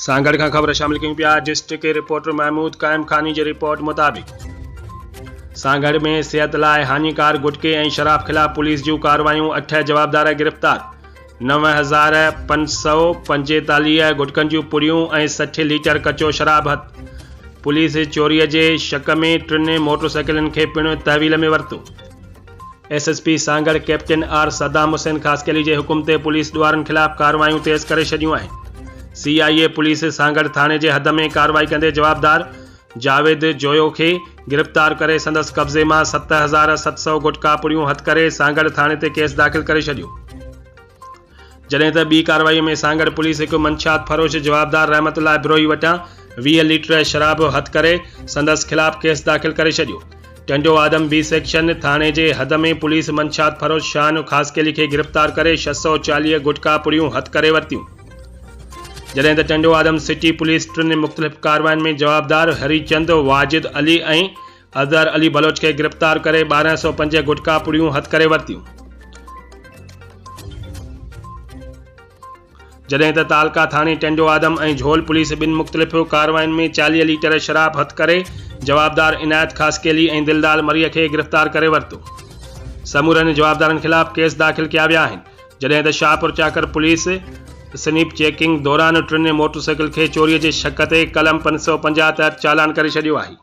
सांगड़ खां ख़बर शामिल कयूं पिया। डिस्ट्रिक्ट रिपोर्टर महमूद कायम खानी जी रिपोर्ट मुताबिक़ सांगड़ में सिहत लाइ हानिकार गुटके ऐं शराब ख़िलाफ़ पुलिस जूं कार्रवायूं। 8 जवाबदार गिरफ़्तार। 9,545 गुटकनि जूं पुड़ियूं ऐं 60 लीटर कचो शराब हथ। पुलिस चोरीअ जे शक में 3 मोटरसाइकिलनि खे पिणु तहवील में वरितो। SSP Sanghar captain R Saddam Hussain Khaskheli जे हुकुम ते पुलिस ॾुआरनि ख़िलाफ़ कार्रवायूं तेज़ करे छॾियूं आहिनि। CIA पुलिस सांगड़ थाणे जे हद में कार्रवाई कंदे जवाबदार जावेद जोयो खे गिरफ़्तार करे संदसि कब्ज़े मां 7,700 गुटका पुड़ियूं हथ करे सांगड़ थाणे ते केस दाख़िल करे छॾियो। जॾहिं त ॿी कार्रवाई में सांगड़ पुलिस हिकु मंशात फरोश जवाबदार रहमतुल्लाह बिरोही वटां 20 लीटर शराब हथ करे संदसि ख़िलाफ़ केस दाख़िल करे छॾियो। टंडो आदम B सेक्शन थाणे जे हद में पुलिस मंशात फरोश शान ख़ासकेली खे गिरफ़्तार करे 640 गुटका पुड़ियूं हथ करे वरितियूं। जॾहिं त टंडो आदम सिटी पुलिस 3 मुख़्तलिफ़ कार्रवाइनि में जवाबदार हरीचंद वाजिद अली ऐं अज़हर अली बलोच खे गिरफ़्तार करे 1205 गुटका पुड़ियूं हथ करे वरितियूं। जॾहिं त तालका थाणे टंडो आदम ऐं झोल पुलिस 2 मुख़्तलिफ़ कार्रवाइनि में 40 लीटर शराब हथ करे जवाबदार इनायत ख़ासकेली ऐं दिलदार मरीअ खे गिरफ़्तार करे वरितो। समूरनि जवाबदारनि ख़िलाफ़ केस दाख़िल कया विया आहिनि। जॾहिं त शाहपुर चाकर पुलिस स्नीप चेकिंग दौरान 3 मोटरसाइकिल खे चोरीअ जे शक ते कलम 550 तहत चालान करे छॾियो आहे।